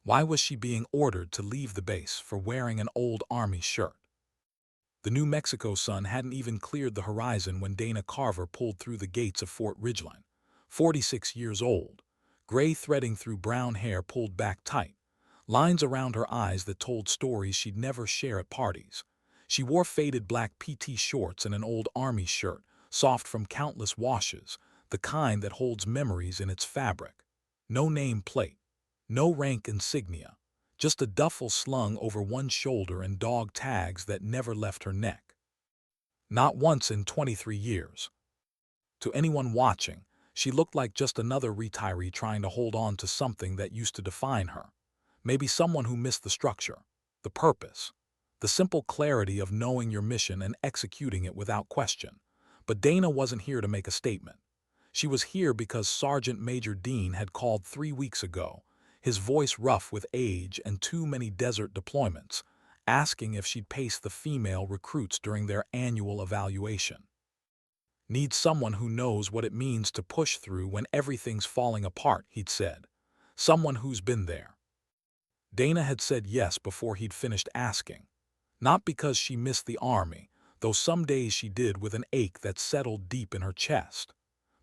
Why was she being ordered to leave the base for wearing an old army shirt? The New Mexico sun hadn't even cleared the horizon when Dana Carver pulled through the gates of Fort Ridgeline. 46 years old, gray threading through brown hair pulled back tight, lines around her eyes that told stories she'd never share at parties. She wore faded black PT shorts and an old army shirt, soft from countless washes, the kind that holds memories in its fabric. No name plate, no rank insignia, just a duffel slung over one shoulder and dog tags that never left her neck. Not once in 23 years. To anyone watching, she looked like just another retiree trying to hold on to something that used to define her. Maybe someone who missed the structure, the purpose, the simple clarity of knowing your mission and executing it without question. But Dana wasn't here to make a statement. She was here because Sergeant Major Dean had called 3 weeks ago, his voice rough with age and too many desert deployments, asking if she'd pace the female recruits during their annual evaluation. Need someone who knows what it means to push through when everything's falling apart, he'd said. Someone who's been there. Dana had said yes before he'd finished asking. Not because she missed the army, though some days she did with an ache that settled deep in her chest,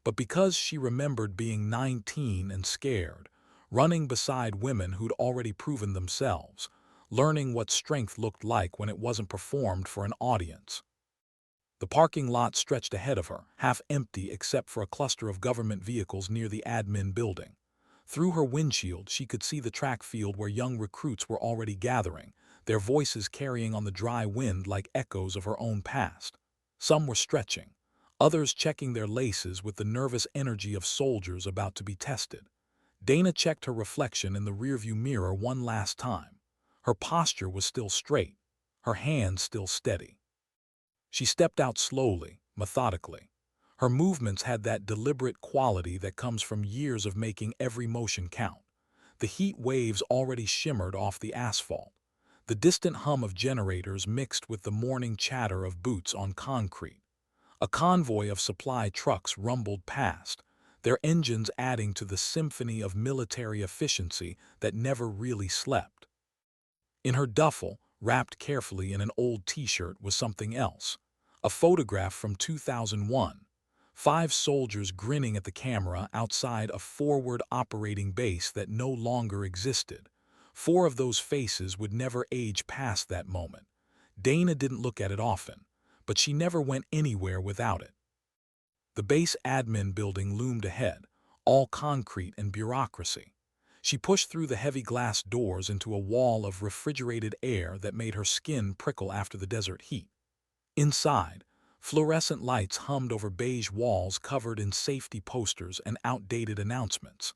but because she remembered being 19 and scared, running beside women who'd already proven themselves, learning what strength looked like when it wasn't performed for an audience. The parking lot stretched ahead of her, half empty except for a cluster of government vehicles near the admin building. Through her windshield, she could see the track field where young recruits were already gathering, their voices carrying on the dry wind like echoes of her own past. Some were stretching, others checking their laces with the nervous energy of soldiers about to be tested. Dana checked her reflection in the rearview mirror one last time. Her posture was still straight, her hands still steady. She stepped out slowly, methodically. Her movements had that deliberate quality that comes from years of making every motion count. The heat waves already shimmered off the asphalt. The distant hum of generators mixed with the morning chatter of boots on concrete. A convoy of supply trucks rumbled past, their engines adding to the symphony of military efficiency that never really slept. In her duffel, wrapped carefully in an old t-shirt, was something else. A photograph from 2001. 5 soldiers grinning at the camera outside a forward operating base that no longer existed. 4 of those faces would never age past that moment. Dana didn't look at it often, but she never went anywhere without it. The base admin building loomed ahead, all concrete and bureaucracy. She pushed through the heavy glass doors into a wall of refrigerated air that made her skin prickle after the desert heat. Inside, fluorescent lights hummed over beige walls covered in safety posters and outdated announcements.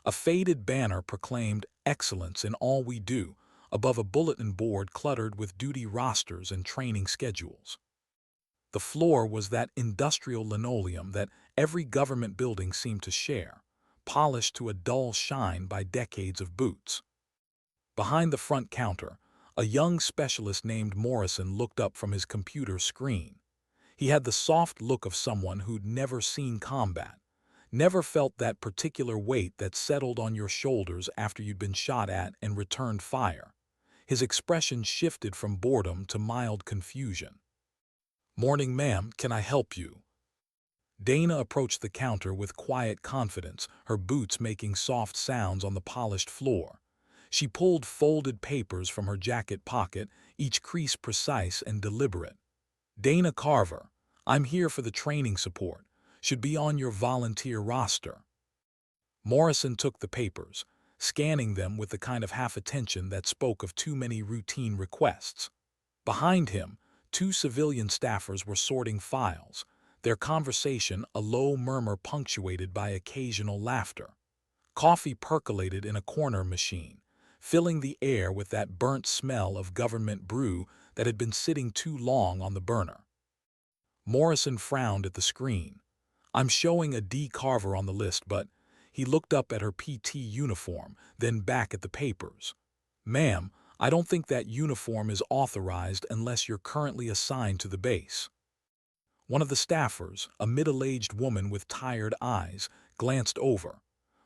A faded banner proclaimed "Excellence in all we do" above a bulletin board cluttered with duty rosters and training schedules. The floor was that industrial linoleum that every government building seemed to share, polished to a dull shine by decades of boots. Behind the front counter, a young specialist named Morrison looked up from his computer screen. He had the soft look of someone who'd never seen combat, never felt that particular weight that settled on your shoulders after you'd been shot at and returned fire. His expression shifted from boredom to mild confusion. "Morning, ma'am, can I help you?" Dana approached the counter with quiet confidence, her boots making soft sounds on the polished floor. She pulled folded papers from her jacket pocket, each crease precise and deliberate. "Dana Carver, I'm here for the training support. Should be on your volunteer roster." Morrison took the papers, scanning them with the kind of half-attention that spoke of too many routine requests. Behind him, 2 civilian staffers were sorting files, their conversation a low murmur punctuated by occasional laughter. Coffee percolated in a corner machine, filling the air with that burnt smell of government brew that had been sitting too long on the burner. Morrison frowned at the screen. "I'm showing a D. Carver on the list, but—" He looked up at her PT uniform, then back at the papers. "Ma'am, I don't think that uniform is authorized unless you're currently assigned to the base." One of the staffers, a middle-aged woman with tired eyes, glanced over.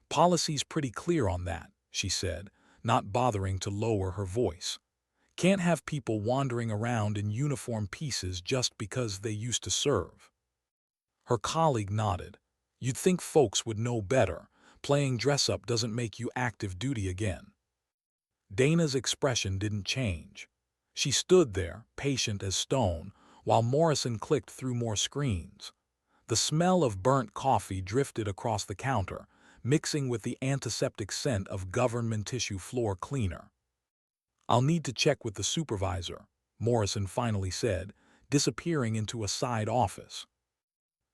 "Policy's pretty clear on that," she said. not bothering to lower her voice. "Can't have people wandering around in uniform pieces just because they used to serve." Her colleague nodded. "You'd think folks would know better. Playing dress-up doesn't make you active duty again." Dana's expression didn't change. She stood there, patient as stone, while Morrison clicked through more screens. The smell of burnt coffee drifted across the counter, mixing with the antiseptic scent of government tissue floor cleaner. "I'll need to check with the supervisor," Morrison finally said, disappearing into a side office.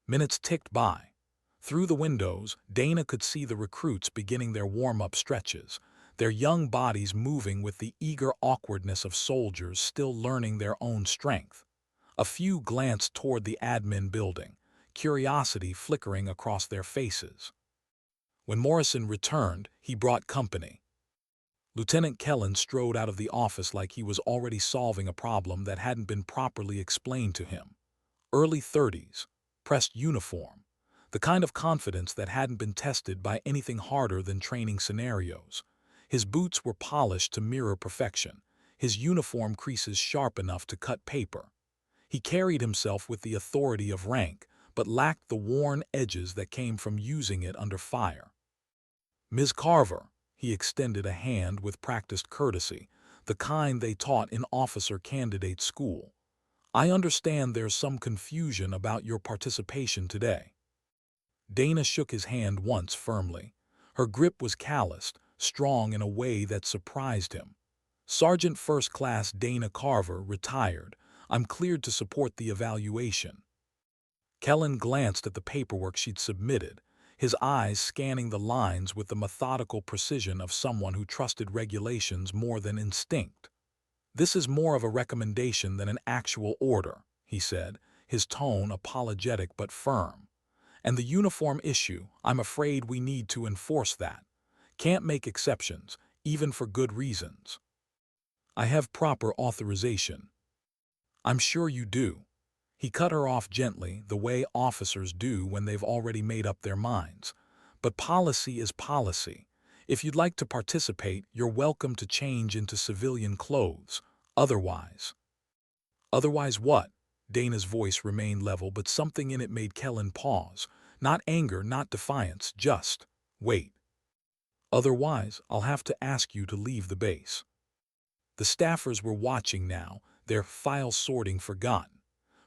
Minutes ticked by. Through the windows, Dana could see the recruits beginning their warm-up stretches, their young bodies moving with the eager awkwardness of soldiers still learning their own strength. A few glanced toward the admin building, curiosity flickering across their faces. When Morrison returned, he brought company. Lieutenant Kellen strode out of the office like he was already solving a problem that hadn't been properly explained to him. Early 30s, pressed uniform, the kind of confidence that hadn't been tested by anything harder than training scenarios. His boots were polished to mirror perfection, his uniform creases sharp enough to cut paper. He carried himself with the authority of rank, but lacked the worn edges that came from using it under fire. "Ms. Carver," he extended a hand with practiced courtesy, the kind they taught in officer candidate school. "I understand there's some confusion about your participation today." Dana shook his hand once firmly. Her grip was calloused, strong in a way that surprised him. "Sergeant First Class Dana Carver, retired. I'm cleared to support the evaluation." Kellen glanced at the paperwork she'd submitted, his eyes scanning the lines with the methodical precision of someone who trusted regulations more than instinct. "This is more of a recommendation than an actual order," he said, his tone apologetic but firm. "And the uniform issue, I'm afraid we need to enforce that. Can't make exceptions, even for good reasons." "I have proper authorization." "I'm sure you do." He cut her off gently, the way officers do when they've already made up their minds. "But policy is policy. If you'd like to participate, you're welcome to change into civilian clothes. Otherwise—" "Otherwise what?" Dana's voice remained level, but something in it made Kellen pause. Not anger, not defiance, just wait. "Otherwise, I'll have to ask you to leave the base." The staffers were watching now, their file sorting forgotten.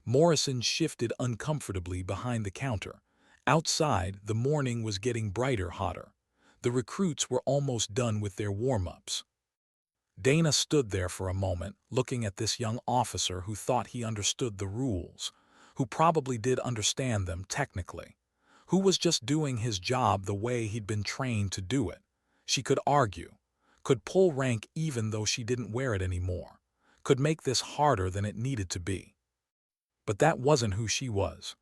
Morrison shifted uncomfortably behind the counter. Outside, the morning was getting brighter, hotter. The recruits were almost done with their warm-ups. Dana stood there for a moment, looking at this young officer who thought he understood the rules, who probably did understand them technically, who was just doing his job the way he'd been trained to do it. She could argue, could pull rank even though she didn't wear it anymore, could make this harder than it needed to be. But that wasn't who she was.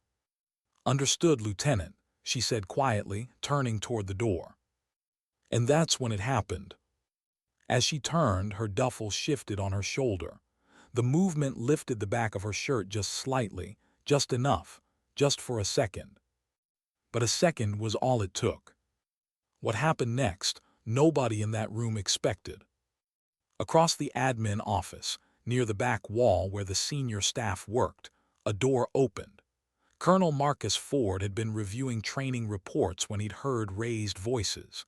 "Understood, Lieutenant," she said quietly, turning toward the door. And that's when it happened. As she turned, her duffel shifted on her shoulder. The movement lifted the back of her shirt just slightly, just enough, just for a second. But a second was all it took. What happened next, nobody in that room expected. Across the admin office, near the back wall where the senior staff worked, a door opened. Colonel Marcus Ford had been reviewing training reports when he'd heard raised voices.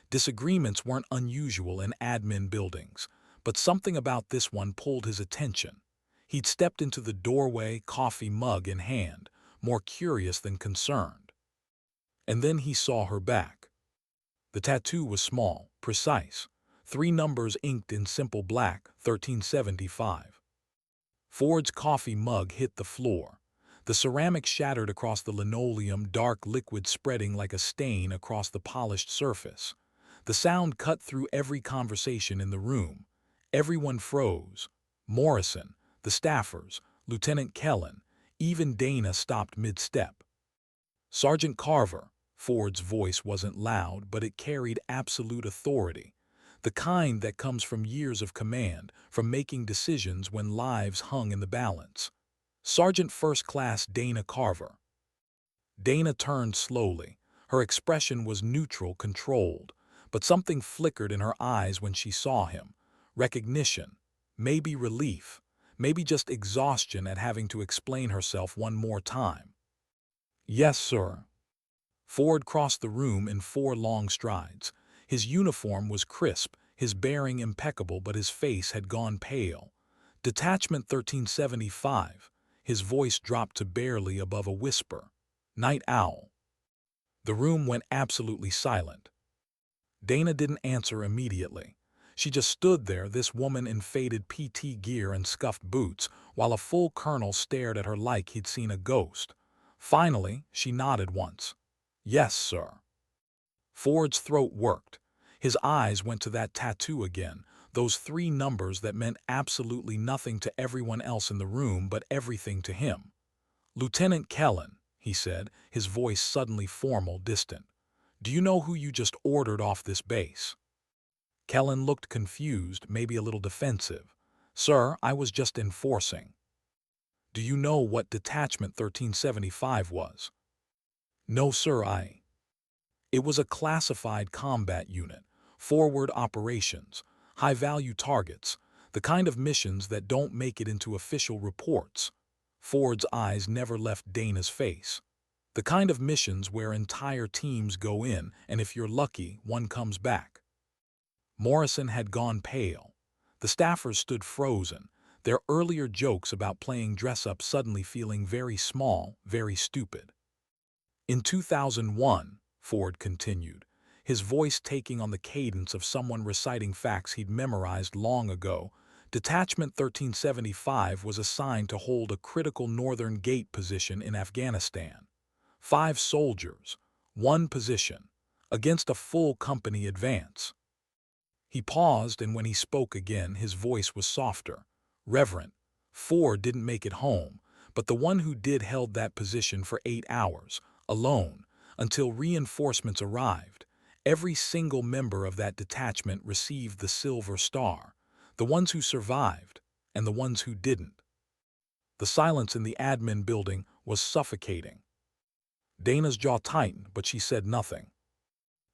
Disagreements weren't unusual in admin buildings, but something about this one pulled his attention. He'd stepped into the doorway, coffee mug in hand, more curious than concerned. And then he saw her back. The tattoo was small, precise. 3 numbers inked in simple black, 1375. Ford's coffee mug hit the floor. The ceramic shattered across the linoleum, dark liquid spreading like a stain across the polished surface. The sound cut through every conversation in the room. Everyone froze. Morrison, the staffers, Lieutenant Kellen, even Dana stopped mid-step. "Sergeant Carver," Ford's voice wasn't loud, but it carried absolute authority. The kind that comes from years of command, from making decisions when lives hung in the balance. "Sergeant First Class Dana Carver." Dana turned slowly. Her expression was neutral, controlled, but something flickered in her eyes when she saw him. Recognition, maybe relief, maybe just exhaustion at having to explain herself one more time. "Yes, sir." Ford crossed the room in 4 long strides. His uniform was crisp, his bearing impeccable, but his face had gone pale. "Detachment 1375. His voice dropped to barely above a whisper. "Night owl." The room went absolutely silent. Dana didn't answer immediately. She just stood there, this woman in faded PT gear and scuffed boots, while a full colonel stared at her like he'd seen a ghost. Finally, she nodded once. "Yes, sir." Ford's throat worked. His eyes went to that tattoo again, those 3 numbers that meant absolutely nothing to everyone else in the room but everything to him. "Lieutenant Kellen," he said, his voice suddenly formal, distant. "Do you know who you just ordered off this base?" Kellen looked confused, maybe a little defensive. "Sir, I was just enforcing." "Do you know what Detachment 1375 was?" "No, sir, It was a classified combat unit, forward operations, high-value targets, the kind of missions that don't make it into official reports." Ford's eyes never left Dana's face. "The kind of missions where entire teams go in, and if you're lucky, one comes back." Morrison had gone pale. The staffers stood frozen, their earlier jokes about playing dress-up suddenly feeling very small, very stupid. "In 2001, Ford continued, his voice taking on the cadence of someone reciting facts he'd memorized long ago, Detachment 1375 was assigned to hold a critical northern gate position in Afghanistan. 5 soldiers, 1 position, against a full company advance." He paused, and when he spoke again, his voice was softer, reverent. "Ford didn't make it home, but the one who did held that position for 8 hours, alone, until reinforcements arrived. Every single member of that detachment received the Silver Star, the ones who survived, and the ones who didn't." The silence in the admin building was suffocating. Dana's jaw tightened, but she said nothing.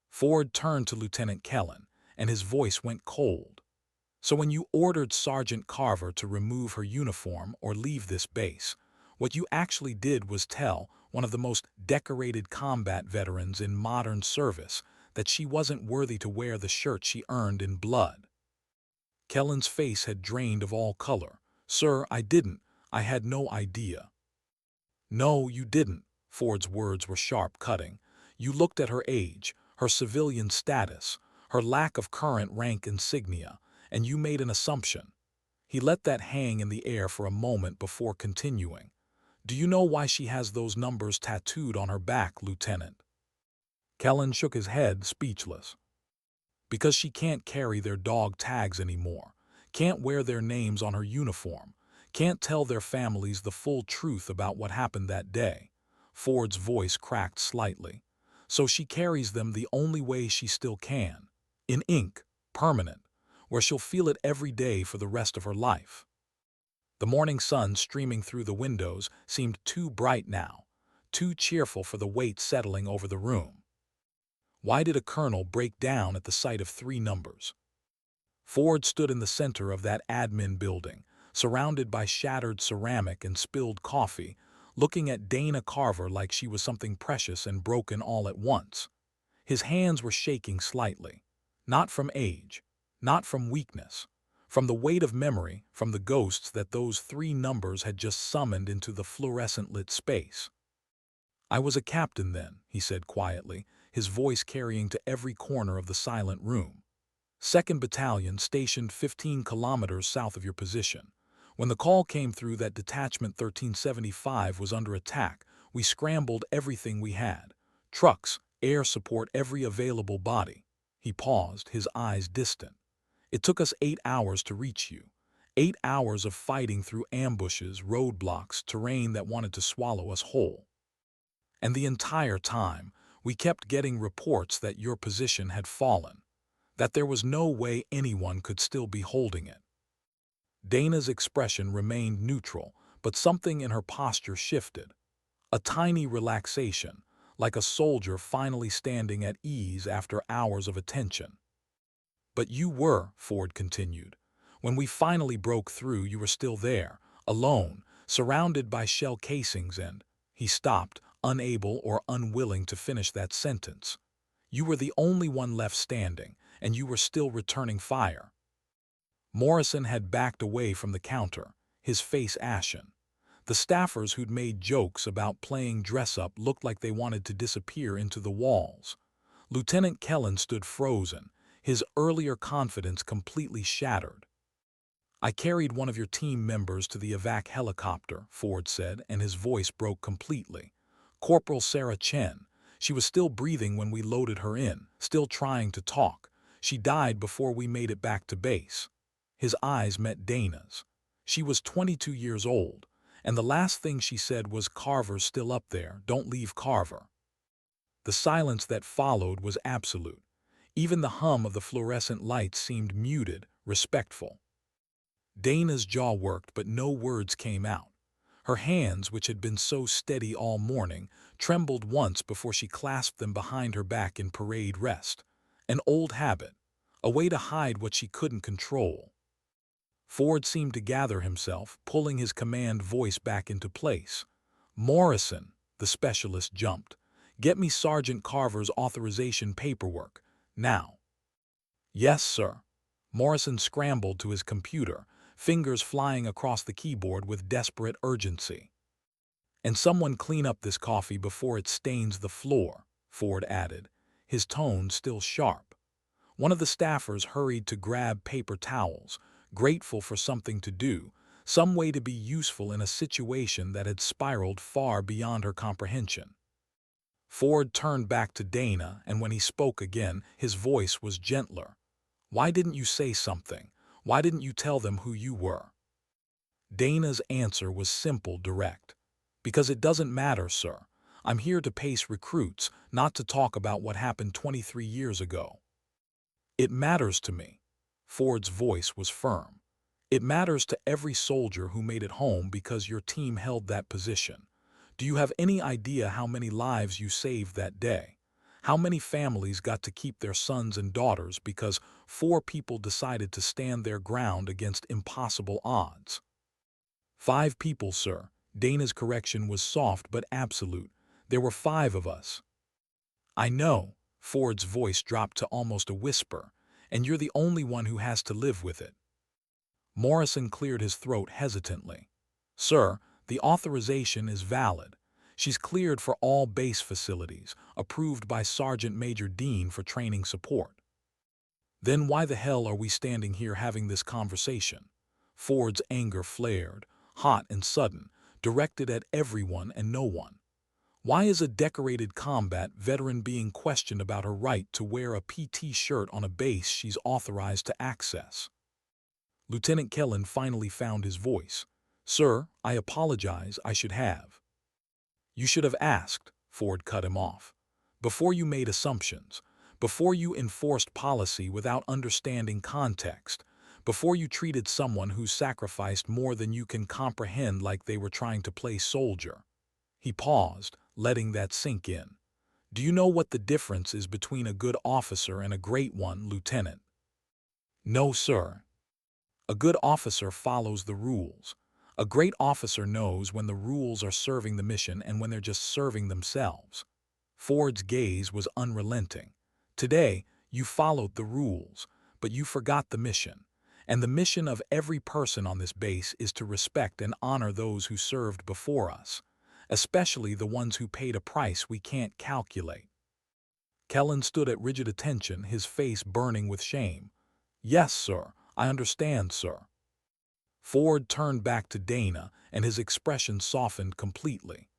Ford turned to Lieutenant Kellen, and his voice went cold. "So when you ordered Sergeant Carver to remove her uniform or leave this base, what you actually did was tell one of the most decorated combat veterans in modern service that she wasn't worthy to wear the shirt she earned in blood." Kellen's face had drained of all color. "Sir, I didn't. I had no idea." "No, you didn't." Ford's words were sharp, cutting. "You looked at her age, her civilian status, her lack of current rank insignia, and you made an assumption." He let that hang in the air for a moment before continuing. "Do you know why she has those numbers tattooed on her back, Lieutenant?" Kellen shook his head, speechless. "Because she can't carry their dog tags anymore, can't wear their names on her uniform, can't tell their families the full truth about what happened that day." Ford's voice cracked slightly. "So she carries them the only way she still can, in ink, permanent, where she'll feel it every day for the rest of her life." The morning sun streaming through the windows seemed too bright now, too cheerful for the weight settling over the room. Why did a colonel break down at the sight of 3 numbers? Ford stood in the center of that admin building, surrounded by shattered ceramic and spilled coffee, looking at Dana Carver like she was something precious and broken all at once. His hands were shaking slightly, not from age, not from weakness, from the weight of memory, from the ghosts that those 3 numbers had just summoned into the fluorescent-lit space. "I was a captain then," he said quietly, his voice carrying to every corner of the silent room. "2nd Battalion stationed 15 kilometers south of your position. When the call came through that Detachment 1375 was under attack, we scrambled everything we had. Trucks, air support, every available body." He paused, his eyes distant. "It took us 8 hours to reach you. 8 hours of fighting through ambushes, roadblocks, terrain that wanted to swallow us whole. And the entire time, we kept getting reports that your position had fallen, that there was no way anyone could still be holding it." Dana's expression remained neutral, but something in her posture shifted. A tiny relaxation, like a soldier finally standing at ease after hours of attention. "But you were," Ford continued. "When we finally broke through, you were still there, alone, surrounded by shell casings and—" He stopped, unable or unwilling to finish that sentence. "You were the only one left standing, and you were still returning fire." Morrison had backed away from the counter, his face ashen. The staffers who'd made jokes about playing dress-up looked like they wanted to disappear into the walls. Lieutenant Kellen stood frozen, his earlier confidence completely shattered. "I carried one of your team members to the evac helicopter," Ford said, and his voice broke completely. "Corporal Sarah Chen. She was still breathing when we loaded her in, still trying to talk. She died before we made it back to base." His eyes met Dana's. She was 22 years old, and the last thing she said was, "Carver's still up there, don't leave Carver." The silence that followed was absolute. Even the hum of the fluorescent lights seemed muted, respectful. Dana's jaw worked, but no words came out. Her hands, which had been so steady all morning, trembled once before she clasped them behind her back in parade rest. An old habit, a way to hide what she couldn't control. Ford seemed to gather himself, pulling his command voice back into place. "Morrison," the specialist jumped. "Get me Sergeant Carver's authorization paperwork, now." "Yes, sir." Morrison scrambled to his computer, fingers flying across the keyboard with desperate urgency. "And someone clean up this coffee before it stains the floor," Ford added, his tone still sharp. One of the staffers hurried to grab paper towels, grateful for something to do, some way to be useful in a situation that had spiraled far beyond her comprehension. Ford turned back to Dana, and when he spoke again, his voice was gentler. "Why didn't you say something? Why didn't you tell them who you were?" Dana's answer was simple, direct. "Because it doesn't matter, sir. I'm here to pace recruits, not to talk about what happened 23 years ago." "It matters to me." Ford's voice was firm. "It matters to every soldier who made it home because your team held that position. Do you have any idea how many lives you saved that day? How many families got to keep their sons and daughters because 4 people decided to stand their ground against impossible odds?" "5 people, sir." Dana's correction was soft but absolute. "There were 5 of us." "I know." Ford's voice dropped to almost a whisper. "And you're the only one who has to live with it." Morrison cleared his throat hesitantly. "Sir, the authorization is valid. She's cleared for all base facilities, approved by Sergeant Major Dean for training support." "Then why the hell are we standing here having this conversation?" Ford's anger flared, hot and sudden, directed at everyone and no one. "Why is a decorated combat veteran being questioned about her right to wear a PT shirt on a base she's authorized to access?" Lieutenant Kellen finally found his voice. "Sir, I apologize, I should have." "You should have asked," Ford cut him off. "Before you made assumptions, before you enforced policy without understanding context, before you treated someone who sacrificed more than you can comprehend like they were trying to play soldier." He paused, letting that sink in. "Do you know what the difference is between a good officer and a great one, Lieutenant?" "No, sir." "A good officer follows the rules. A great officer knows when the rules are serving the mission and when they're just serving themselves." Ford's gaze was unrelenting. "Today, you followed the rules, but you forgot the mission. And the mission of every person on this base is to respect and honor those who served before us, especially the ones who paid a price we can't calculate." Kellen stood at rigid attention, his face burning with shame. "Yes, sir. I understand, sir." Ford turned back to Dana, and his expression softened completely.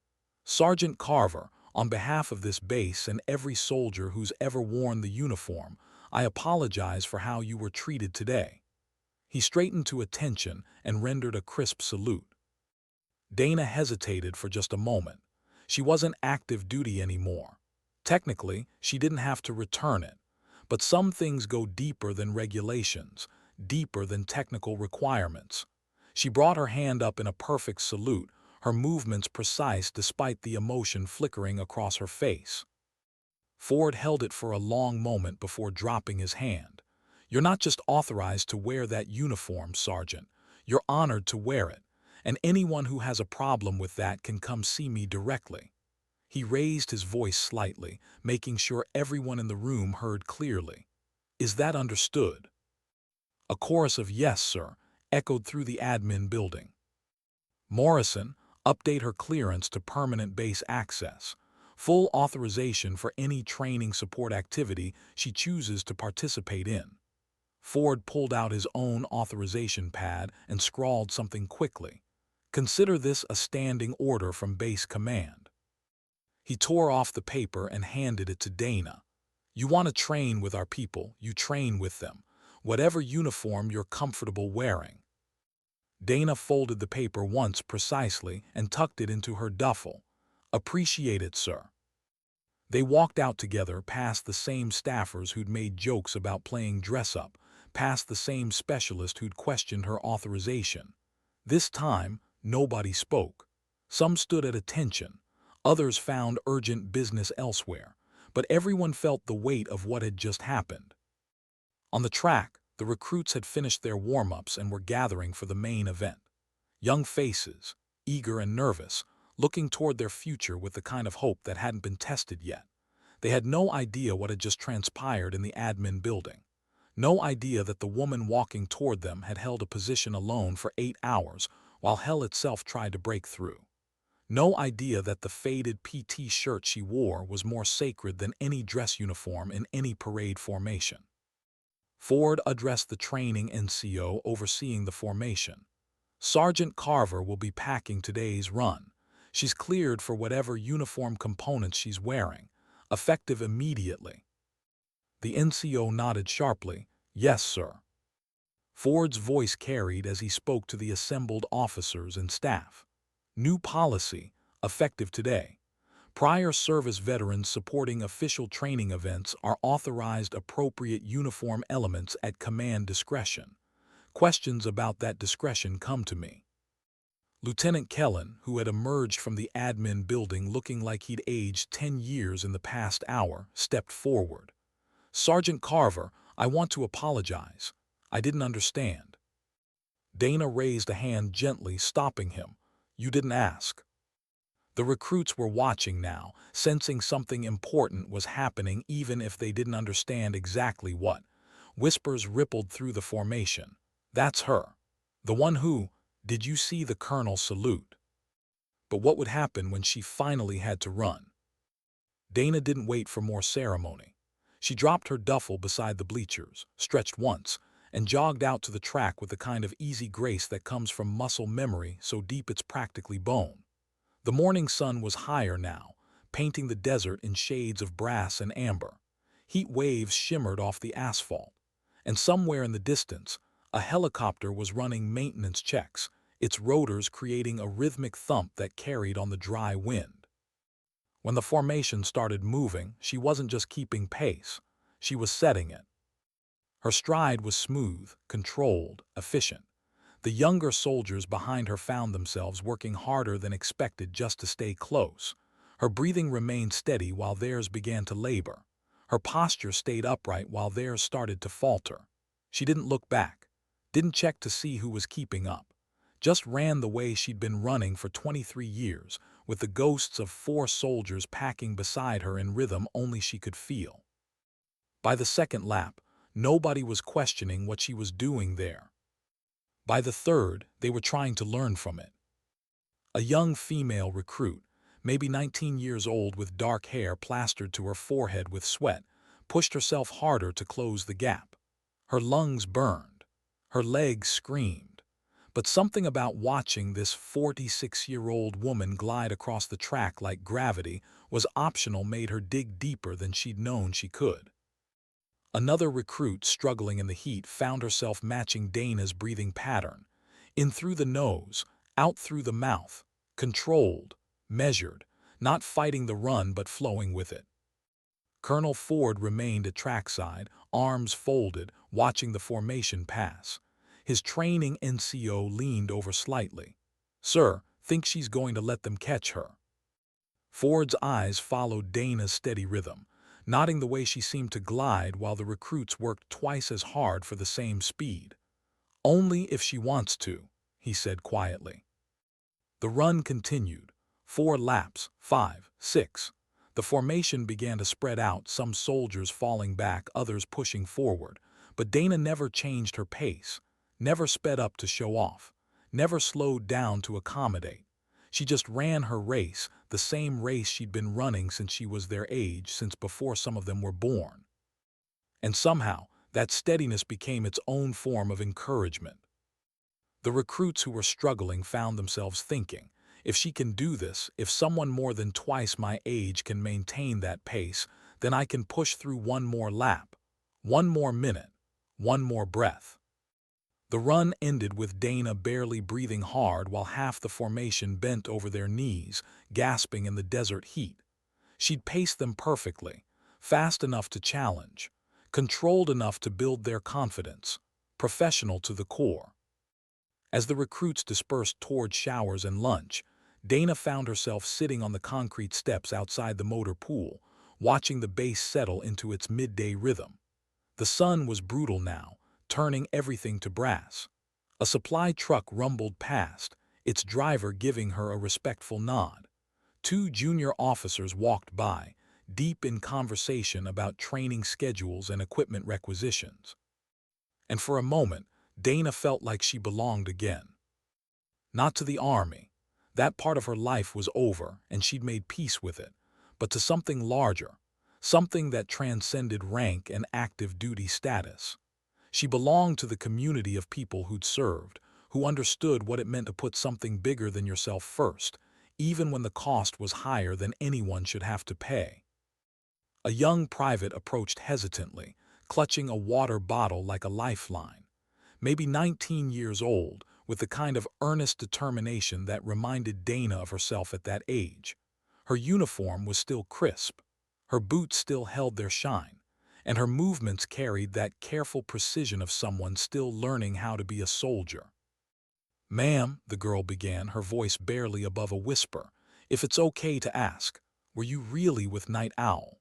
"Sergeant Carver, on behalf of this base and every soldier who's ever worn the uniform, I apologize for how you were treated today." He straightened to attention and rendered a crisp salute. Dana hesitated for just a moment. She wasn't active duty anymore. Technically, she didn't have to return it. But some things go deeper than regulations, deeper than technical requirements. She brought her hand up in a perfect salute, her movements precise despite the emotion flickering across her face. Ford held it for a long moment before dropping his hand. "You're not just authorized to wear that uniform, Sergeant. You're honored to wear it, and anyone who has a problem with that can come see me directly." He raised his voice slightly, making sure everyone in the room heard clearly. "Is that understood?" A chorus of "Yes, sir," echoed through the admin building. "Morrison, update her clearance to permanent base access. Full authorization for any training support activity she chooses to participate in." Ford pulled out his own authorization pad and scrawled something quickly. "Consider this a standing order from base command." He tore off the paper and handed it to Dana. "You want to train with our people, you train with them, whatever uniform you're comfortable wearing." Dana folded the paper once precisely and tucked it into her duffel. "Appreciate it, sir." They walked out together past the same staffers who'd made jokes about playing dress-up, past the same specialist who'd questioned her authorization. This time, nobody spoke. Some stood at attention, others found urgent business elsewhere, but everyone felt the weight of what had just happened. On the track, the recruits had finished their warm-ups and were gathering for the main event. Young faces, eager and nervous, looking toward their future with the kind of hope that hadn't been tested yet. They had no idea what had just transpired in the admin building. No idea that the woman walking toward them had held a position alone for 8 hours while hell itself tried to break through. No idea that the faded PT shirt she wore was more sacred than any dress uniform in any parade formation. Ford addressed the training NCO overseeing the formation. "Sergeant Carver will be packing today's run. She's cleared for whatever uniform components she's wearing, effective immediately." The NCO nodded sharply. "Yes, sir." Ford's voice carried as he spoke to the assembled officers and staff. "New policy, effective today. Prior service veterans supporting official training events are authorized appropriate uniform elements at command discretion. Questions about that discretion come to me." Lieutenant Kellen, who had emerged from the admin building looking like he'd aged 10 years in the past hour, stepped forward. "Sergeant Carver, I want to apologize. I didn't understand." Dana raised a hand gently, stopping him. "You didn't ask." The recruits were watching now, sensing something important was happening even if they didn't understand exactly what. Whispers rippled through the formation. "That's her. The one who, did you see the colonel salute?" But what would happen when she finally had to run? Dana didn't wait for more ceremony. She dropped her duffel beside the bleachers, stretched once, and jogged out to the track with the kind of easy grace that comes from muscle memory so deep it's practically bone. The morning sun was higher now, painting the desert in shades of brass and amber. Heat waves shimmered off the asphalt, and somewhere in the distance, a helicopter was running maintenance checks, its rotors creating a rhythmic thump that carried on the dry wind. When the formation started moving, she wasn't just keeping pace, she was setting it. Her stride was smooth, controlled, efficient. The younger soldiers behind her found themselves working harder than expected just to stay close. Her breathing remained steady while theirs began to labor. Her posture stayed upright while theirs started to falter. She didn't look back, didn't check to see who was keeping up. Just ran the way she'd been running for 23 years, with the ghosts of 4 soldiers packing beside her in rhythm only she could feel. By the second lap, nobody was questioning what she was doing there. By the third, they were trying to learn from it. A young female recruit, maybe 19 years old with dark hair plastered to her forehead with sweat, pushed herself harder to close the gap. Her lungs burned. Her legs screamed. But something about watching this 46-year-old woman glide across the track like gravity was optional made her dig deeper than she'd known she could. Another recruit struggling in the heat found herself matching Dana's breathing pattern. In through the nose, out through the mouth, controlled, measured, not fighting the run but flowing with it. Colonel Ford remained at trackside, arms folded, watching the formation pass. His training NCO leaned over slightly. "Sir, Think she's going to let them catch her? Ford's eyes followed Dana's steady rhythm, nodding the way she seemed to glide while the recruits worked twice as hard for the same speed. Only if she wants to, he said quietly. The run continued. 4 laps, 5, 6. The formation began to spread out, some soldiers falling back, others pushing forward. But Dana never changed her pace, never sped up to show off, never slowed down to accommodate. She just ran her race, the same race she'd been running since she was their age, since before some of them were born. And somehow, that steadiness became its own form of encouragement. The recruits who were struggling found themselves thinking, if she can do this, if someone more than twice my age can maintain that pace, then I can push through one more lap, one more minute, one more breath. The run ended with Dana barely breathing hard while half the formation bent over their knees, gasping in the desert heat. She'd paced them perfectly, fast enough to challenge, controlled enough to build their confidence, professional to the core. As the recruits dispersed toward showers and lunch, Dana found herself sitting on the concrete steps outside the motor pool, watching the base settle into its midday rhythm. The sun was brutal now, turning everything to brass. A supply truck rumbled past, its driver giving her a respectful nod. 2 junior officers walked by, deep in conversation about training schedules and equipment requisitions. And for a moment, Dana felt like she belonged again. Not to the army. That part of her life was over, and she'd made peace with it. But to something larger, something that transcended rank and active duty status. She belonged to the community of people who'd served, who understood what it meant to put something bigger than yourself first, even when the cost was higher than anyone should have to pay. A young private approached hesitantly, clutching a water bottle like a lifeline. Maybe 19 years old, with the kind of earnest determination that reminded Dana of herself at that age. Her uniform was still crisp, her boots still held their shine, and her movements carried that careful precision of someone still learning how to be a soldier. "Ma'am," the girl began, her voice barely above a whisper, "if it's okay to ask, were you really with Night Owl?"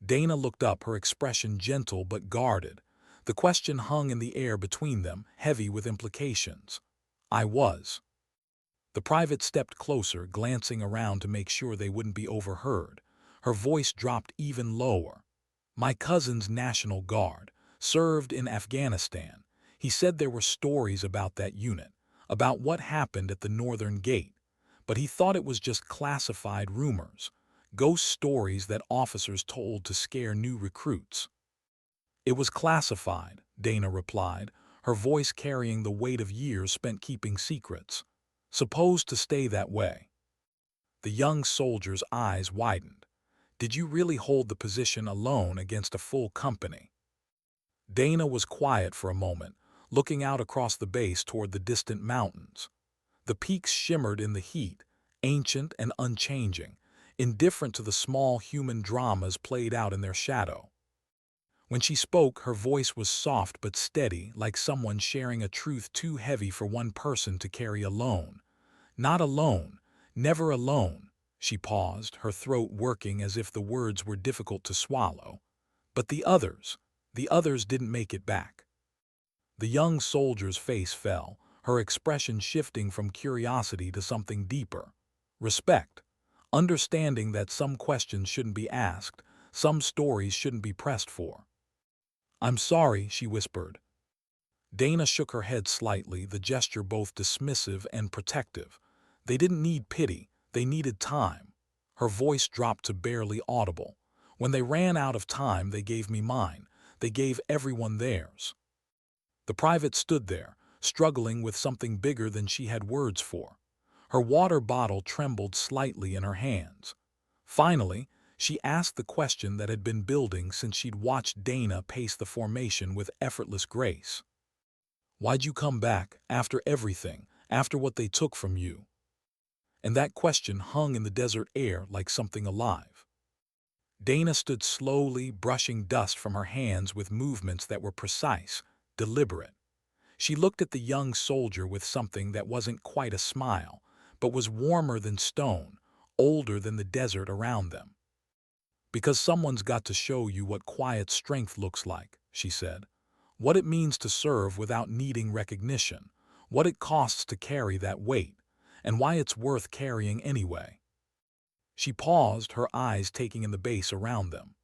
Dana looked up, her expression gentle but guarded. The question hung in the air between them, heavy with implications. "I was." The private stepped closer, glancing around to make sure they wouldn't be overheard. Her voice dropped even lower. "My cousin's National Guard, served in Afghanistan. He said there were stories about that unit, about what happened at the Northern Gate, but he thought it was just classified rumors, ghost stories that officers told to scare new recruits." "It was classified," Dana replied, her voice carrying the weight of years spent keeping secrets. "Supposed to stay that way." The young soldier's eyes widened. "Did you really hold the position alone against a full company?" Dana was quiet for a moment, looking out across the base toward the distant mountains. The peaks shimmered in the heat, ancient and unchanging, indifferent to the small human dramas played out in their shadow. When she spoke, her voice was soft but steady, like someone sharing a truth too heavy for one person to carry alone. "Not alone, never alone." She paused, her throat working as if the words were difficult to swallow. "But the others didn't make it back." The young soldier's face fell, her expression shifting from curiosity to something deeper. Respect. Understanding that some questions shouldn't be asked, some stories shouldn't be pressed for. "I'm sorry," she whispered. Dana shook her head slightly, the gesture both dismissive and protective. "They didn't need pity, they needed time." Her voice dropped to barely audible. "When they ran out of time, they gave me mine. They gave everyone theirs." The private stood there, struggling with something bigger than she had words for. Her water bottle trembled slightly in her hands. Finally, she asked the question that had been building since she'd watched Dana pace the formation with effortless grace. "Why'd you come back, after everything, after what they took from you?" And that question hung in the desert air like something alive. Dana stood slowly, brushing dust from her hands with movements that were precise, deliberate. She looked at the young soldier with something that wasn't quite a smile, but was warmer than stone, older than the desert around them. "Because someone's got to show you what quiet strength looks like," she said. "What it means to serve without needing recognition, what it costs to carry that weight, and why it's worth carrying anyway." She paused, her eyes taking in the base around them.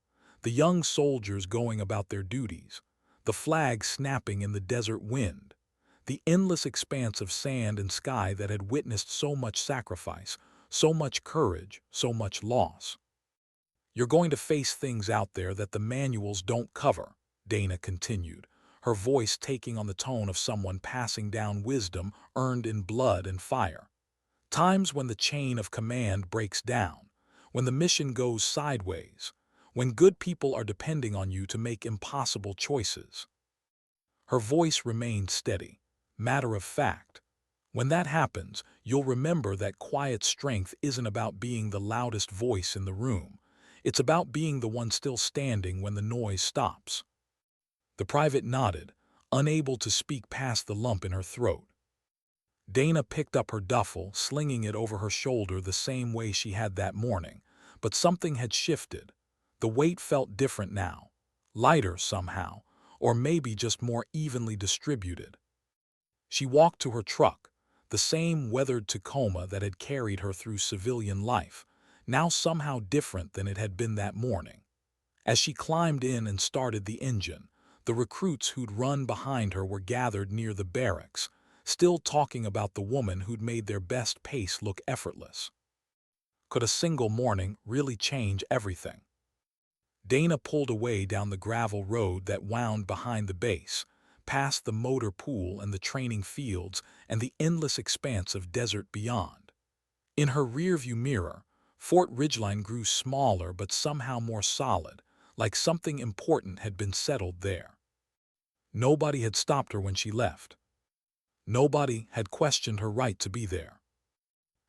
The young soldiers going about their duties, the flag snapping in the desert wind, the endless expanse of sand and sky that had witnessed so much sacrifice, so much courage, so much loss. "You're going to face things out there that the manuals don't cover," Dana continued, her voice taking on the tone of someone passing down wisdom earned in blood and fire. "Times when the chain of command breaks down, when the mission goes sideways, when good people are depending on you to make impossible choices." Her voice remained steady, matter of fact. "When that happens, you'll remember that quiet strength isn't about being the loudest voice in the room. It's about being the one still standing when the noise stops." The private nodded, unable to speak past the lump in her throat. Dana picked up her duffel, slinging it over her shoulder the same way she had that morning, but something had shifted. The weight felt different now, lighter somehow, or maybe just more evenly distributed. She walked to her truck, the same weathered Tacoma that had carried her through civilian life, now somehow different than it had been that morning. As she climbed in and started the engine, the recruits who'd run behind her were gathered near the barracks, still talking about the woman who'd made their best pace look effortless. Could a single morning really change everything? Dana pulled away down the gravel road that wound behind the base, past the motor pool and the training fields and the endless expanse of desert beyond. In her rearview mirror, Fort Ridgeline grew smaller but somehow more solid, like something important had been settled there. Nobody had stopped her when she left. Nobody had questioned her right to be there.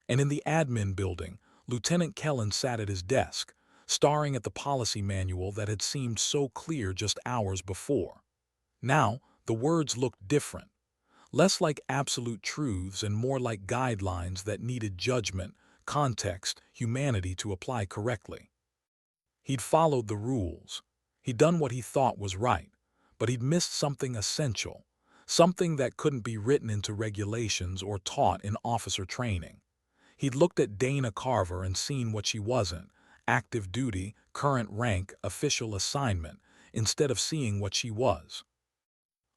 And in the admin building, Lieutenant Kellen sat at his desk, staring at the policy manual that had seemed so clear just hours before. Now, the words looked different, less like absolute truths and more like guidelines that needed judgment, context, humanity to apply correctly. He'd followed the rules. He'd done what he thought was right, but he'd missed something essential, something that couldn't be written into regulations or taught in officer training. He'd looked at Dana Carver and seen what she wasn't: active duty, current rank, official assignment, instead of seeing what she was.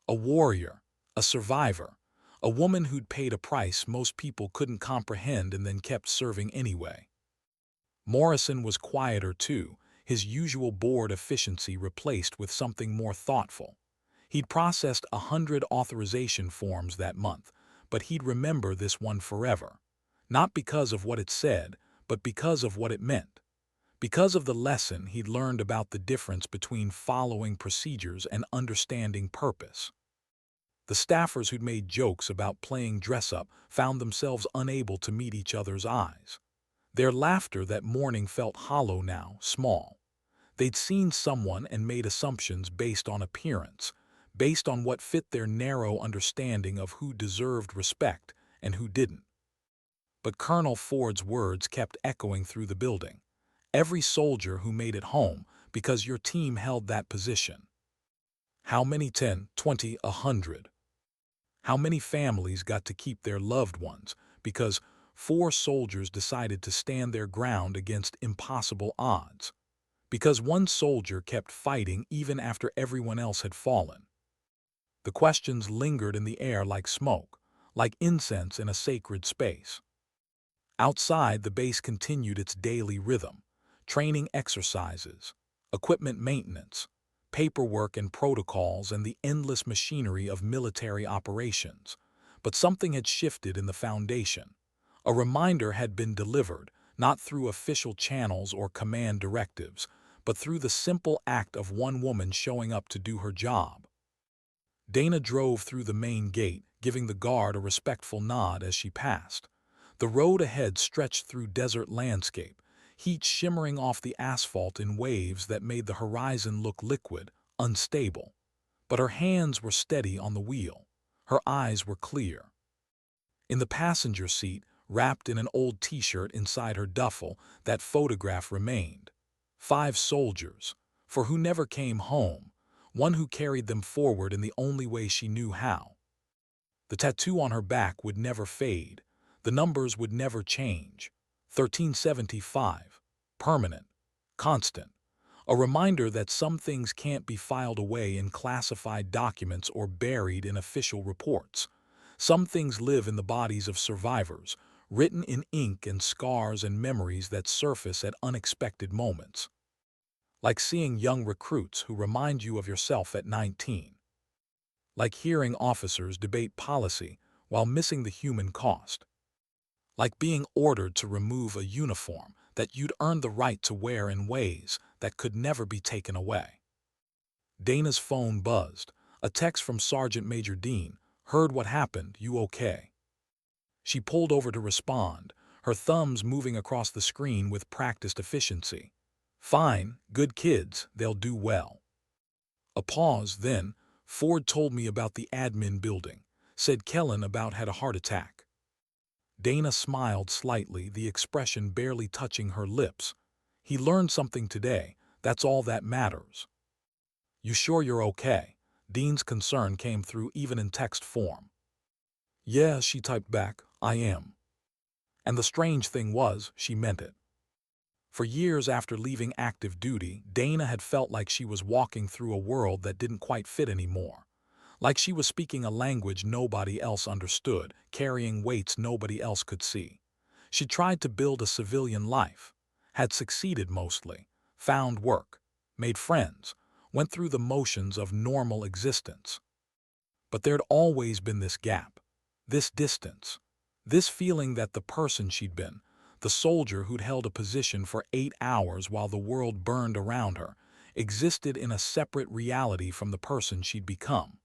A warrior, a survivor, a woman who'd paid a price most people couldn't comprehend and then kept serving anyway. Morrison was quieter too, his usual bored efficiency replaced with something more thoughtful. He'd processed 100 authorization forms that month, but he'd remember this one forever. Not because of what it said, but because of what it meant. Because of the lesson he'd learned about the difference between following procedures and understanding purpose. The staffers who'd made jokes about playing dress-up found themselves unable to meet each other's eyes. Their laughter that morning felt hollow now, small. They'd seen someone and made assumptions based on appearance, based on what fit their narrow understanding of who deserved respect and who didn't. But Colonel Ford's words kept echoing through the building. Every soldier who made it home, because your team held that position. How many 10, 20, 100? How many families got to keep their loved ones because 4 soldiers decided to stand their ground against impossible odds? Because one soldier kept fighting even after everyone else had fallen? The questions lingered in the air like smoke, like incense in a sacred space. Outside, the base continued its daily rhythm: training exercises, equipment maintenance, paperwork and protocols, and the endless machinery of military operations. But something had shifted in the foundation. A reminder had been delivered, not through official channels or command directives, but through the simple act of one woman showing up to do her job. Dana drove through the main gate, giving the guard a respectful nod as she passed. The road ahead stretched through desert landscape, heat shimmering off the asphalt in waves that made the horizon look liquid, unstable. But her hands were steady on the wheel. Her eyes were clear. In the passenger seat, wrapped in an old t-shirt inside her duffel. That photograph remained. 5 soldiers, for who never came home, one who carried them forward in the only way she knew how. The tattoo on her back would never fade. The numbers would never change. 1375. Permanent. Constant. A reminder that some things can't be filed away in classified documents or buried in official reports. Some things live in the bodies of survivors, written in ink and scars and memories that surface at unexpected moments. Like seeing young recruits who remind you of yourself at 19. Like hearing officers debate policy while missing the human cost. Like being ordered to remove a uniform that you'd earned the right to wear in ways that could never be taken away. Dana's phone buzzed. A text from Sergeant Major Dean. Heard what happened, you okay? She pulled over to respond, her thumbs moving across the screen with practiced efficiency. Fine, good kids, they'll do well. A pause, then, Ford told me about the admin building, said Kellen about had a heart attack. Dana smiled slightly, the expression barely touching her lips. He learned something today, that's all that matters. You sure you're okay? Dean's concern came through even in text form. Yeah, she typed back, I am. And the strange thing was, she meant it. For years after leaving active duty, Dana had felt like she was walking through a world that didn't quite fit anymore. Like she was speaking a language nobody else understood, carrying weights nobody else could see. She tried to build a civilian life, had succeeded mostly, found work, made friends, went through the motions of normal existence. But there'd always been this gap, this distance, this feeling that the person she'd been, the soldier who'd held a position for 8 hours while the world burned around her, existed in a separate reality from the person she'd become.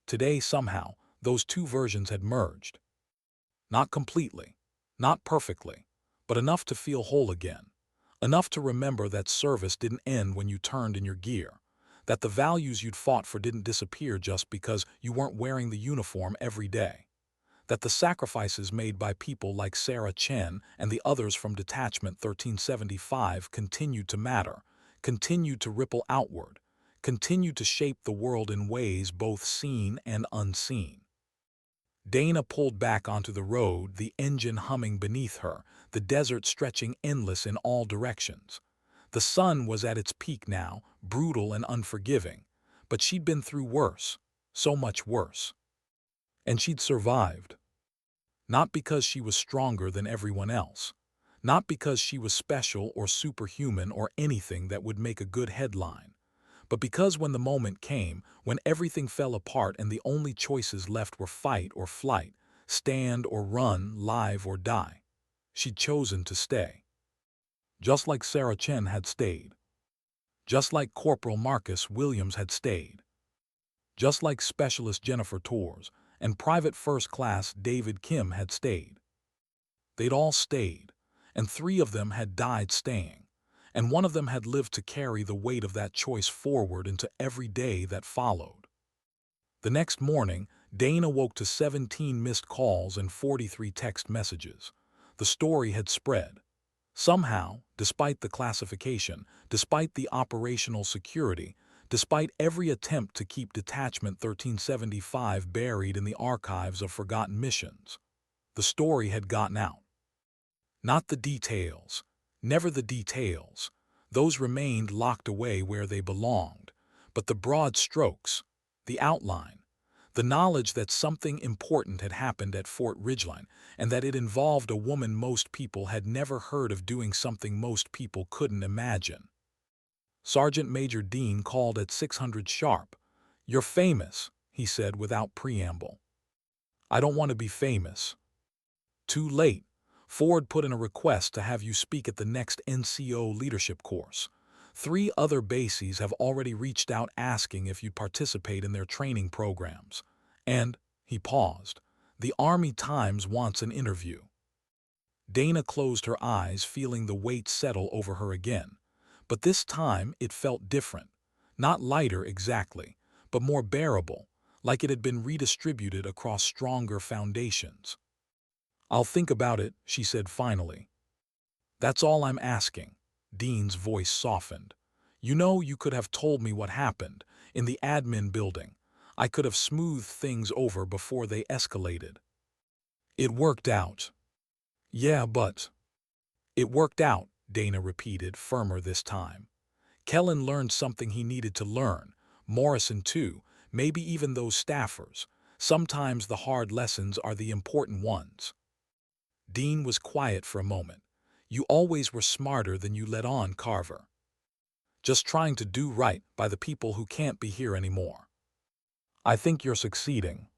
Today, somehow, those two versions had merged. Not completely, not perfectly, but enough to feel whole again. Enough to remember that service didn't end when you turned in your gear, that the values you'd fought for didn't disappear just because you weren't wearing the uniform every day, that the sacrifices made by people like Sarah Chen and the others from Detachment 1375 continued to matter, continued to ripple outward, continued to shape the world in ways both seen and unseen. Dana pulled back onto the road, the engine humming beneath her, the desert stretching endless in all directions. The sun was at its peak now, brutal and unforgiving, but she'd been through worse, so much worse. And she'd survived. Not because she was stronger than everyone else, not because she was special or superhuman or anything that would make a good headline, but because when the moment came, when everything fell apart and the only choices left were fight or flight, stand or run, live or die, she'd chosen to stay. Just like Sarah Chen had stayed. Just like Corporal Marcus Williams had stayed. Just like Specialist Jennifer Torres and Private First Class David Kim had stayed. They'd all stayed, and 3 of them had died staying, and 1 of them had lived to carry the weight of that choice forward into every day that followed. The next morning, Dana woke to 17 missed calls and 43 text messages. The story had spread. Somehow, despite the classification, despite the operational security, despite every attempt to keep Detachment 1375 buried in the archives of forgotten missions, the story had gotten out. Not the details, never the details. Those remained locked away where they belonged, but the broad strokes, the outline, the knowledge that something important had happened at Fort Ridgeline and that it involved a woman most people had never heard of doing something most people couldn't imagine. Sergeant Major Dean called at 600 sharp. You're famous, he said without preamble. I don't want to be famous. Too late. Ford put in a request to have you speak at the next NCO leadership course. 3 other bases have already reached out asking if you'd participate in their training programs. And, he paused, the Army Times wants an interview. Dana closed her eyes, feeling the weight settle over her again. But this time it felt different. Not lighter exactly, but more bearable, like it had been redistributed across stronger foundations. "I'll think about it," she said finally. "That's all I'm asking." Dean's voice softened. "You know, you could have told me what happened in the admin building. I could have smoothed things over before they escalated." "It worked out." "Yeah, but—" "It worked out," Dana repeated, firmer this time. "Kellen learned something he needed to learn. Morrison too, maybe even those staffers. Sometimes the hard lessons are the important ones." Dean was quiet for a moment. "You always were smarter than you let on, Carver. Just trying to do right by the people who can't be here anymore." "I think you're succeeding."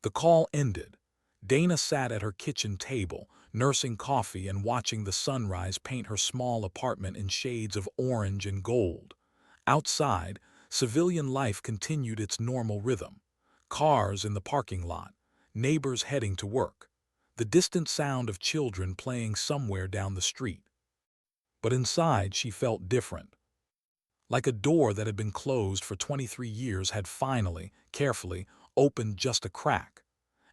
The call ended. Dana sat at her kitchen table, nursing coffee and watching the sunrise paint her small apartment in shades of orange and gold. Outside, civilian life continued its normal rhythm. Cars in the parking lot, neighbors heading to work, the distant sound of children playing somewhere down the street. But inside she felt different. Like a door that had been closed for 23 years had finally, carefully, opened just a crack.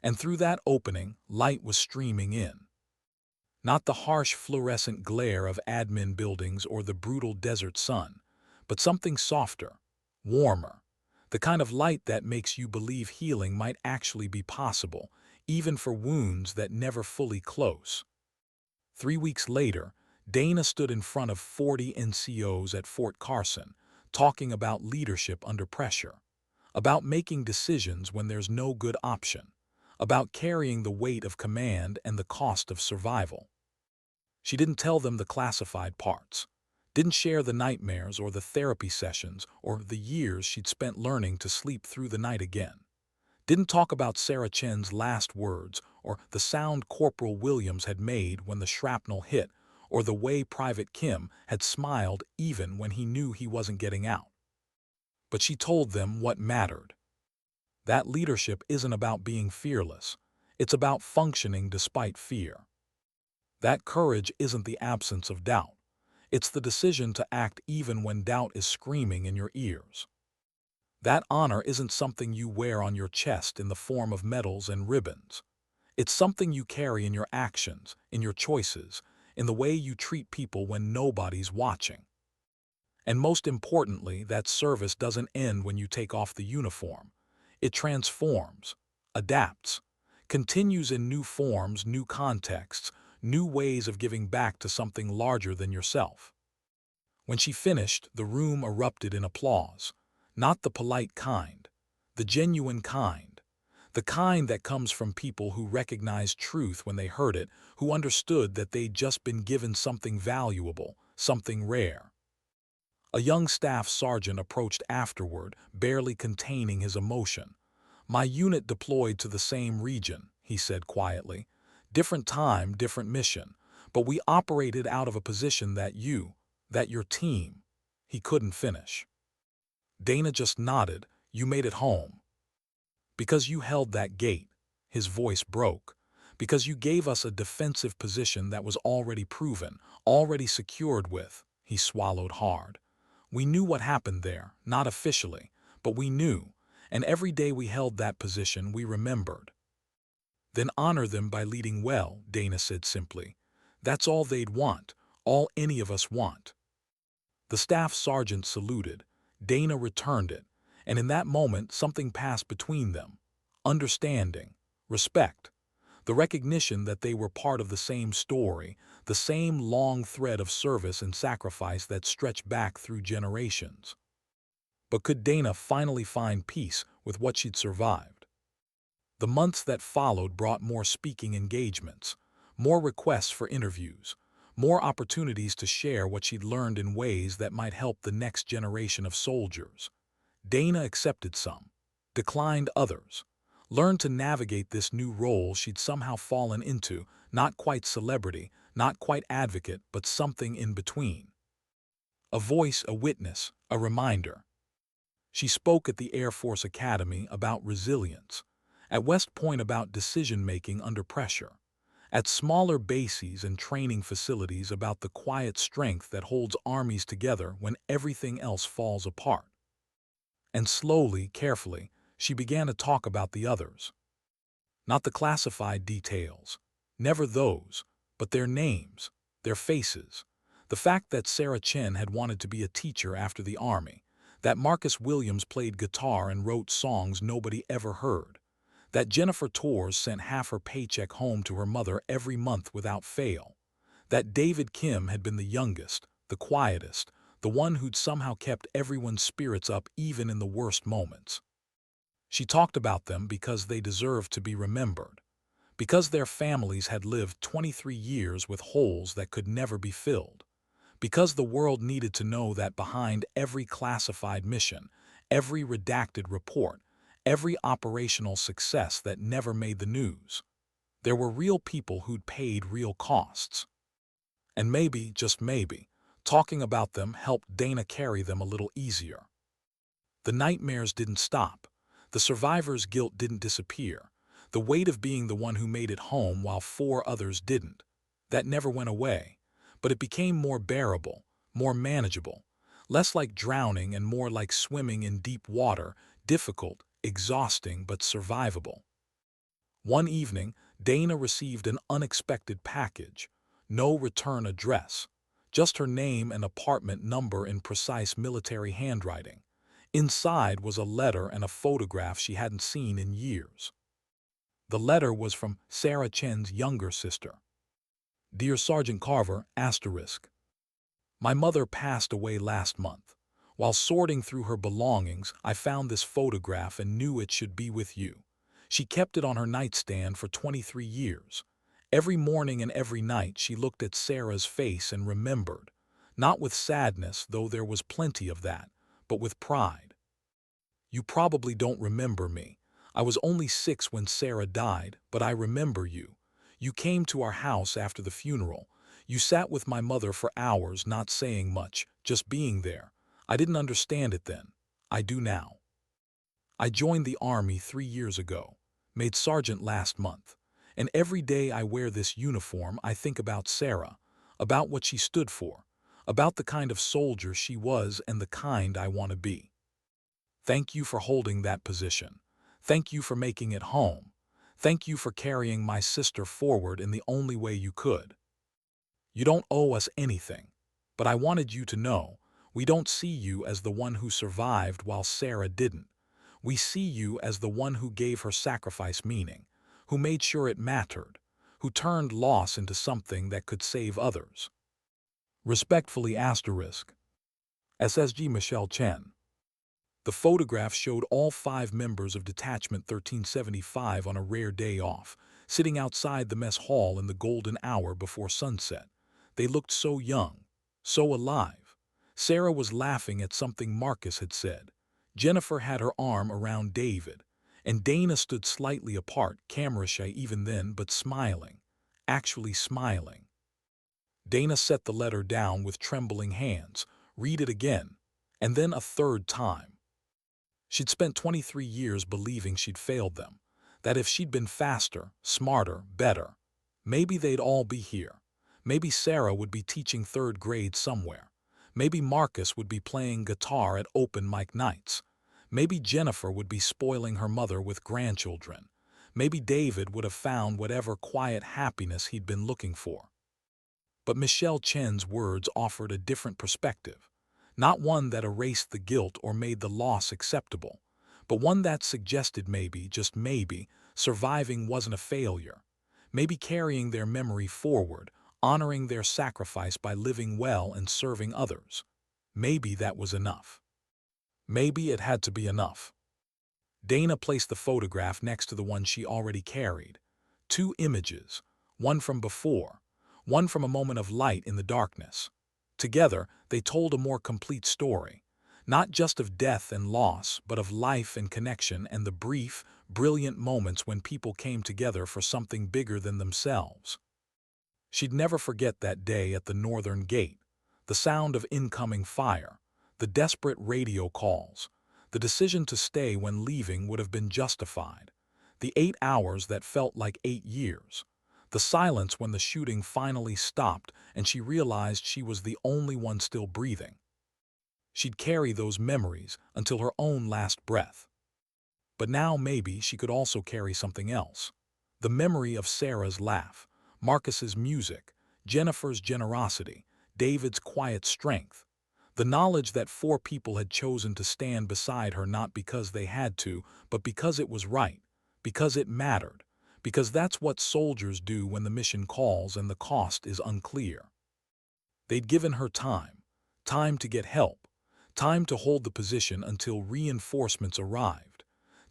And through that opening, light was streaming in. Not the harsh fluorescent glare of admin buildings or the brutal desert sun, but something softer, warmer, the kind of light that makes you believe healing might actually be possible, even for wounds that never fully close. 3 weeks later, Dana stood in front of 40 NCOs at Fort Carson, talking about leadership under pressure, about making decisions when there's no good option, about carrying the weight of command and the cost of survival. She didn't tell them the classified parts, didn't share the nightmares or the therapy sessions or the years she'd spent learning to sleep through the night again. Didn't talk about Sarah Chen's last words or the sound Corporal Williams had made when the shrapnel hit or the way Private Kim had smiled even when he knew he wasn't getting out. But she told them what mattered. That leadership isn't about being fearless. It's about functioning despite fear. That courage isn't the absence of doubt. It's the decision to act even when doubt is screaming in your ears. That honor isn't something you wear on your chest in the form of medals and ribbons. It's something you carry in your actions, in your choices, in the way you treat people when nobody's watching. And most importantly, that service doesn't end when you take off the uniform. It transforms, adapts, continues in new forms, new contexts, new ways of giving back to something larger than yourself. When she finished, the room erupted in applause. Not the polite kind, the genuine kind. The kind that comes from people who recognized truth when they heard it, who understood that they'd just been given something valuable, something rare. A young staff sergeant approached afterward, barely containing his emotion. "My unit deployed to the same region," he said quietly. "Different time, different mission. But we operated out of a position that your team—" He couldn't finish. Dana just nodded. "You made it home. Because you held that gate." His voice broke. "Because you gave us a defensive position that was already proven, already secured with—" He swallowed hard. "We knew what happened there, not officially, but we knew, and every day we held that position we remembered." "Then honor them by leading well," Dana said simply. "That's all they'd want, all any of us want." The staff sergeant saluted. Dana returned it, and in that moment something passed between them. Understanding, respect, the recognition that they were part of the same story, the same long thread of service and sacrifice that stretched back through generations. But could Dana finally find peace with what she'd survived? The months that followed brought more speaking engagements, more requests for interviews, more opportunities to share what she'd learned in ways that might help the next generation of soldiers. Dana accepted some, declined others, learned to navigate this new role she'd somehow fallen into, not quite celebrity, not quite advocate, but something in between. A voice, a witness, a reminder. She spoke at the Air Force Academy about resilience, at West Point about decision-making under pressure, at smaller bases and training facilities about the quiet strength that holds armies together when everything else falls apart. And slowly, carefully, she began to talk about the others. Not the classified details. Never those, but their names, their faces. The fact that Sarah Chen had wanted to be a teacher after the army, that Marcus Williams played guitar and wrote songs nobody ever heard, that Jennifer Torres sent half her paycheck home to her mother every month without fail, that David Kim had been the youngest, the quietest, the one who'd somehow kept everyone's spirits up even in the worst moments. She talked about them because they deserved to be remembered, because their families had lived 23 years with holes that could never be filled, because the world needed to know that behind every classified mission, every redacted report, every operational success that never made the news, there were real people who'd paid real costs. And maybe, just maybe, talking about them helped Dana carry them a little easier. The nightmares didn't stop. The survivor's guilt didn't disappear. The weight of being the one who made it home while 4 others didn't. That never went away, but it became more bearable, more manageable, less like drowning and more like swimming in deep water, difficult, exhausting, but survivable. One evening, Dana received an unexpected package. No return address, just her name and apartment number in precise military handwriting. Inside was a letter and a photograph she hadn't seen in years. The letter was from Sarah Chen's younger sister. Dear Sergeant Carver, asterisk. My mother passed away last month. While sorting through her belongings, I found this photograph and knew it should be with you. She kept it on her nightstand for 23 years. Every morning and every night she looked at Sarah's face and remembered, not with sadness, though there was plenty of that, but with pride. You probably don't remember me. I was only 6 when Sarah died, but I remember you. You came to our house after the funeral. You sat with my mother for hours, not saying much, just being there. I didn't understand it then. I do now. I joined the Army 3 years ago, made sergeant last month, and every day I wear this uniform I think about Sarah, about what she stood for, about the kind of soldier she was and the kind I want to be. Thank you for holding that position. Thank you for making it home. Thank you for carrying my sister forward in the only way you could. You don't owe us anything, but I wanted you to know, we don't see you as the one who survived while Sarah didn't. We see you as the one who gave her sacrifice meaning, who made sure it mattered, who turned loss into something that could save others. Respectfully, asterisk. SSG Michelle Chen. The photograph showed all 5 members of Detachment 1375 on a rare day off, sitting outside the mess hall in the golden hour before sunset. They looked so young, so alive. Sarah was laughing at something Marcus had said. Jennifer had her arm around David, and Dana stood slightly apart, camera shy even then, but smiling, actually smiling. Dana set the letter down with trembling hands, read it again, and then a third time. She'd spent 23 years believing she'd failed them, that if she'd been faster, smarter, better, maybe they'd all be here. Maybe Sarah would be teaching 3rd grade somewhere. Maybe Marcus would be playing guitar at open mic nights. Maybe Jennifer would be spoiling her mother with grandchildren. Maybe David would have found whatever quiet happiness he'd been looking for. But Michelle Chen's words offered a different perspective. Not one that erased the guilt or made the loss acceptable, but one that suggested maybe, just maybe, surviving wasn't a failure. Maybe carrying their memory forward, honoring their sacrifice by living well and serving others. Maybe that was enough. Maybe it had to be enough. Dana placed the photograph next to the one she already carried. 2 images, one from before, one from a moment of light in the darkness. Together, they told a more complete story, not just of death and loss, but of life and connection and the brief, brilliant moments when people came together for something bigger than themselves. She'd never forget that day at the northern gate, the sound of incoming fire, the desperate radio calls. The decision to stay when leaving would have been justified. The 8 hours that felt like 8 years. The silence when the shooting finally stopped and she realized she was the only one still breathing. She'd carry those memories until her own last breath. But now maybe she could also carry something else. The memory of Sarah's laugh, Marcus's music, Jennifer's generosity, David's quiet strength. The knowledge that 4 people had chosen to stand beside her not because they had to, but because it was right, because it mattered, because that's what soldiers do when the mission calls and the cost is unclear. They'd given her time, time to get help, time to hold the position until reinforcements arrived,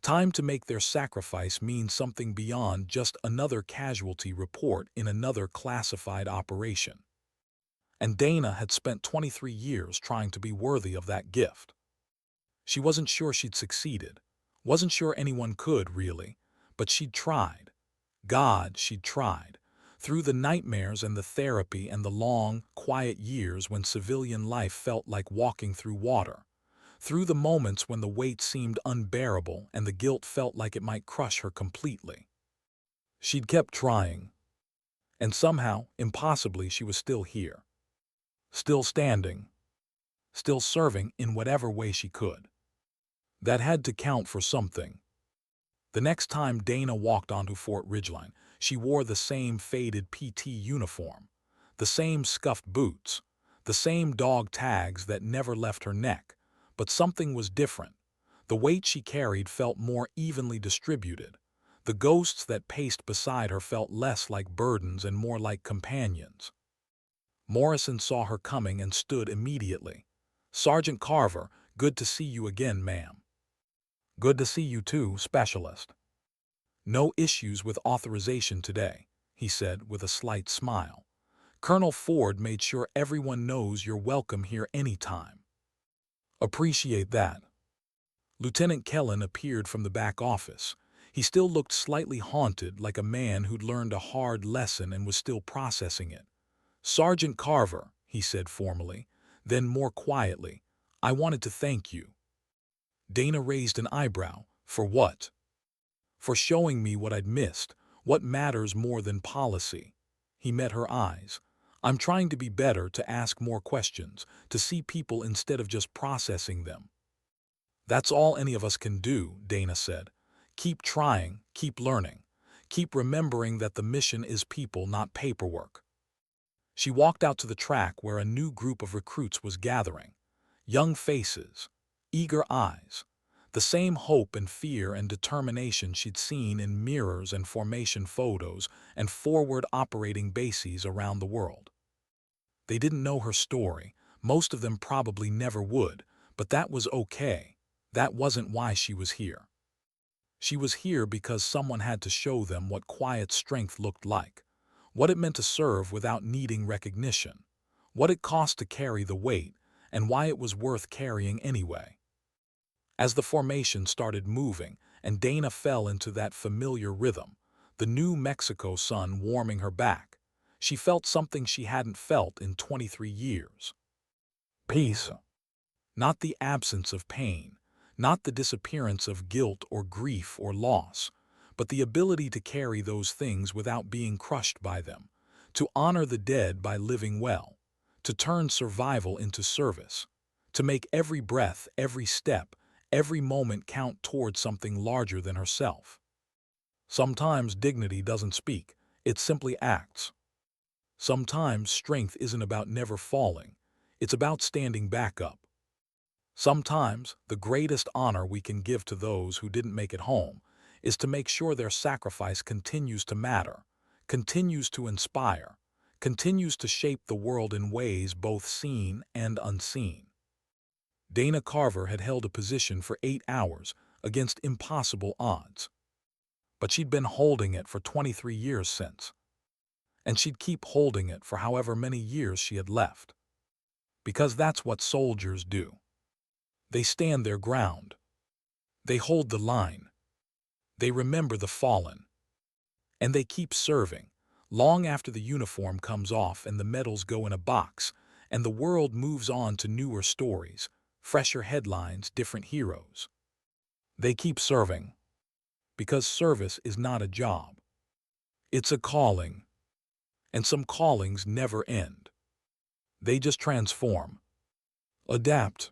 time to make their sacrifice mean something beyond just another casualty report in another classified operation. And Dana had spent 23 years trying to be worthy of that gift. She wasn't sure she'd succeeded, wasn't sure anyone could, really, but she'd tried. God, she'd tried. Through the nightmares and the therapy and the long, quiet years when civilian life felt like walking through water. Through the moments when the weight seemed unbearable and the guilt felt like it might crush her completely. She'd kept trying. And somehow, impossibly, she was still here. Still standing. Still serving in whatever way she could. That had to count for something. The next time Dana walked onto Fort Ridgeline, she wore the same faded PT uniform, the same scuffed boots, the same dog tags that never left her neck, but something was different. The weight she carried felt more evenly distributed. The ghosts that paced beside her felt less like burdens and more like companions. Morrison saw her coming and stood immediately. "Sergeant Carver, good to see you again, ma'am." "Good to see you too, Specialist." "No issues with authorization today," he said with a slight smile. "Colonel Ford made sure everyone knows you're welcome here anytime." "Appreciate that." Lieutenant Kellen appeared from the back office. He still looked slightly haunted, like a man who'd learned a hard lesson and was still processing it. "Sergeant Carver," he said formally, then more quietly, "I wanted to thank you." Dana raised an eyebrow. "For what?" "For showing me what I'd missed, what matters more than policy." He met her eyes. "I'm trying to be better, to ask more questions, to see people instead of just processing them." "That's all any of us can do," Dana said. "Keep trying, keep learning, keep remembering that the mission is people, not paperwork." She walked out to the track where a new group of recruits was gathering. Young faces, eager eyes, the same hope and fear and determination she'd seen in mirrors and formation photos and forward operating bases around the world. They didn't know her story, most of them probably never would, but that was okay. That wasn't why she was here. She was here because someone had to show them what quiet strength looked like, what it meant to serve without needing recognition, what it cost to carry the weight, and why it was worth carrying anyway. As the formation started moving and Dana fell into that familiar rhythm, the New Mexico sun warming her back, she felt something she hadn't felt in 23 years. Peace. Not the absence of pain, not the disappearance of guilt or grief or loss, but the ability to carry those things without being crushed by them, to honor the dead by living well, to turn survival into service, to make every breath, every step, every moment count toward something larger than herself. Sometimes dignity doesn't speak, it simply acts. Sometimes strength isn't about never falling, it's about standing back up. Sometimes the greatest honor we can give to those who didn't make it home is to make sure their sacrifice continues to matter, continues to inspire, continues to shape the world in ways both seen and unseen. Dana Carver had held a position for 8 hours against impossible odds. But she'd been holding it for 23 years since. And she'd keep holding it for however many years she had left. Because that's what soldiers do. They stand their ground. They hold the line. They remember the fallen. And they keep serving, long after the uniform comes off and the medals go in a box, and the world moves on to newer stories, fresher headlines, different heroes. They keep serving. Because service is not a job. It's a calling. And some callings never end. They just transform. Adapt.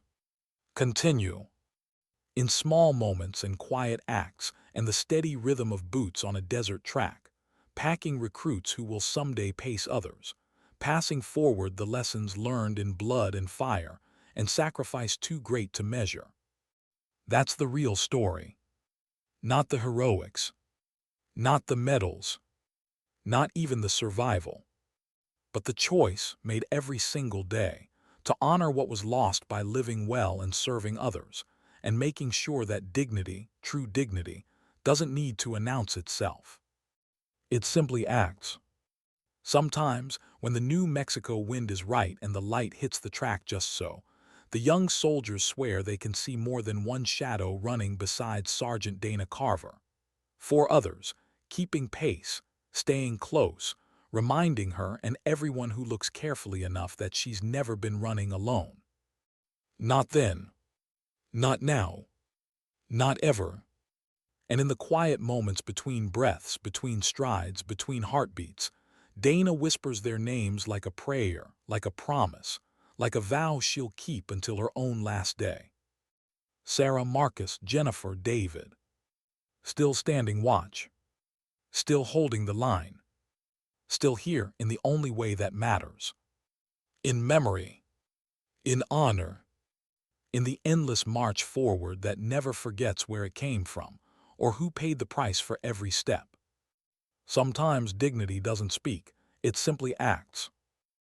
Continue. In small moments and quiet acts and the steady rhythm of boots on a desert track, packing recruits who will someday pace others, passing forward the lessons learned in blood and fire, and sacrifice too great to measure. That's the real story. Not the heroics, not the medals, not even the survival, but the choice made every single day to honor what was lost by living well and serving others, and making sure that dignity, true dignity, doesn't need to announce itself. It simply acts. Sometimes, when the New Mexico wind is right and the light hits the track just so, the young soldiers swear they can see more than one shadow running beside Sergeant Dana Carver. Four others, keeping pace, staying close, reminding her and everyone who looks carefully enough that she's never been running alone. Not then. Not now. Not ever. And in the quiet moments between breaths, between strides, between heartbeats, Dana whispers their names like a prayer, like a promise, like a vow she'll keep until her own last day. Sarah, Marcus, Jennifer, David. Still standing watch. Still holding the line. Still here in the only way that matters. In memory. In honor. In the endless march forward that never forgets where it came from, or who paid the price for every step. Sometimes dignity doesn't speak, it simply acts.